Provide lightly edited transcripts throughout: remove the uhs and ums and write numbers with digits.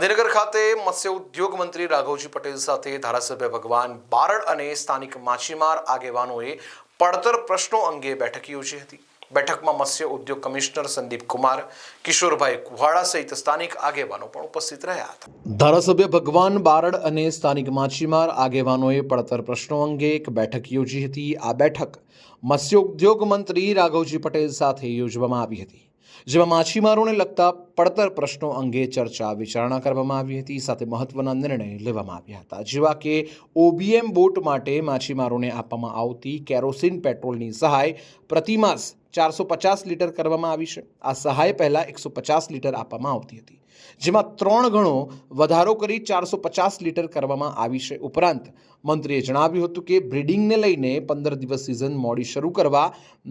ગાંધીનગર ખાતે મત્સ્ય ઉદ્યોગ મંત્રી રાઘવજી પટેલ સાથે ધારાસભ્ય ભગવાન બારડ અને સ્થાનિક માછીમાર આગેવાનોએ પડતર પ્રશ્નો અંગે બેઠક યોજી હતી। બેઠકમાં મત્સ્ય ઉદ્યોગ કમિશનર સંદીપ કુમાર, કિશોરભાઈ કુહાડા સહિત સ્થાનિક આગેવાનો પણ ઉપસ્થિત રહ્યા હતા। ધારાસભ્ય ભગવાન બારડ અને સ્થાનિક માછીમાર આગેવાનોએ પડતર પ્રશ્નો અંગે એક બેઠક યોજી હતી। આ બેઠક મત્સ્ય ઉદ્યોગ મંત્રી રાઘવજી પટેલ સાથે યોજવામાં આવી હતી, જેમાં માછીમારોને લગતા પડતર પ્રશ્નો અંગે ચર્ચા વિચારણા કરવામાં આવી હતી। સાથે મહત્વના નિર્ણય લેવામાં આવ્યા હતા, જેવા કે OBM બોટ માટે માછીમારોને આપવામાં આવતી કેરોસીન પેટ્રોલની સહાય પ્રતિમાસ 450 લીટર કરવામાં આવી છે। આ સહાય પહેલા 150 લીટર આપવામાં આવતી હતી, જેમાં 3 ગણો વધારો કરી 450 લીટર કરવામાં આવી છે। ઉપરાંત મંત્રીએ જણાવ્યું હતું કે બ્રીડિંગને લઈને 15 દિવસ સિઝન મોડી શરૂ કરવા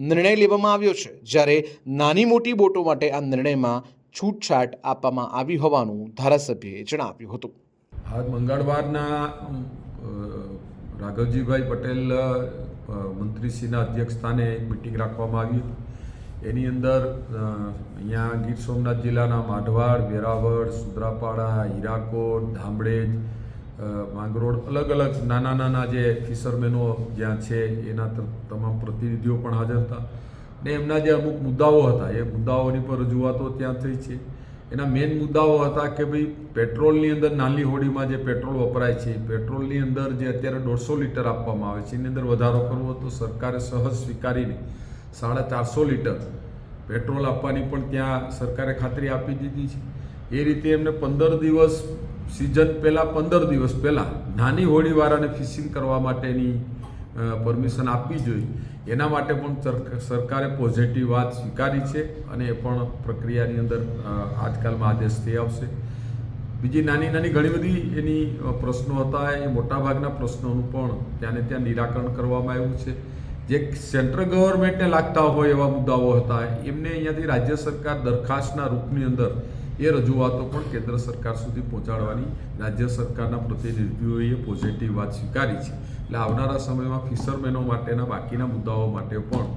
નિર્ણય લેવામાં આવ્યો છે, જ્યારે નાની મોટી બોટો માટે આ નિર્ણયમાં છૂટછાટ આપવામાં આવી હોવાનું ધારાસભ્યએ જણાવ્યું હતું। આજ મંગળવારના રાઘવજીભાઈ પટેલ મંત્રીશ્રીના અધ્યક્ષસ્થાને એક મિટિંગ રાખવામાં આવી હતી। એની અંદર અહીંયા ગીર સોમનાથ જિલ્લાના માઢવાડ, વેરાવળ, સુદ્રાપાડા, હીરાકોટ, ધામડેજ, માંગરોળ, અલગ અલગ નાના જે ફિશરમેનો જ્યાં છે એના તમામ પ્રતિનિધિઓ પણ હાજર હતા ને એમના જે અમુક મુદ્દાઓ હતા એ મુદ્દાઓની પર રજૂઆતો ત્યાં થઈ છે। એના મેઇન મુદ્દાઓ હતા કે ભાઈ પેટ્રોલની અંદર નાની હોડીમાં જે પેટ્રોલ વપરાય છે, પેટ્રોલની અંદર જે અત્યારે 150 લીટર આપવામાં આવે છે એની અંદર વધારો કરવો તો સરકારે સહજ સ્વીકારીને 450 લીટર પેટ્રોલ આપવાની પણ ત્યાં સરકારે ખાતરી આપી દીધી છે। એ રીતે એમને 15 દિવસ સિઝન પહેલાં 15 દિવસ પહેલાં નાની હોડીવાળાને ફિશિંગ કરવા માટેની પરમિશન આપવી જોઈએ, એના માટે પણ સરકારે પોઝિટિવ વાત સ્વીકારી છે અને એ પણ પ્રક્રિયાની અંદર આજકાલમાં આદેશ થઈ આવશે। બીજી નાની ઘણી બધી એની પ્રશ્નો હતા, એ મોટાભાગના પ્રશ્નોનું પણ ત્યાં નિરાકરણ કરવામાં આવ્યું છે। જે સેન્ટ્રલ ગવર્મેન્ટને લાગતા હોય એવા મુદ્દાઓ હતા એમને અહીંયાથી રાજ્ય સરકાર દરખાસ્તના રૂપની અંદર એ રજૂઆતો પણ કેન્દ્ર સરકાર સુધી પહોંચાડવાની રાજ્ય સરકારના પ્રતિનિધિઓએ પોઝિટિવ વાત સ્વીકારી છે। એટલે આવનારા સમયમાં ફિશરમેનો માટેના બાકીના મુદ્દાઓ માટે પણ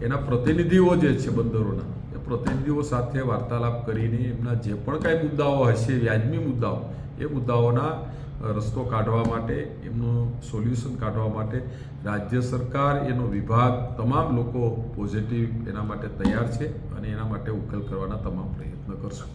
એના પ્રતિનિધિઓ જે છે બંદરોના, એ પ્રતિનિધિઓ સાથે વાર્તાલાપ કરીને એમના જે પણ કાંઈ મુદ્દાઓ હશે, વ્યાજબી મુદ્દાઓ, એ મુદ્દાઓના રસ્તો કાઢવા માટે, એમનું સોલ્યુશન કાઢવા માટે રાજ્ય સરકાર, એનો વિભાગ, તમામ લોકો પોઝિટિવ એના માટે તૈયાર છે અને એના માટે ઉકેલ કરવાના તમામ પ્રયત્ન કરશું।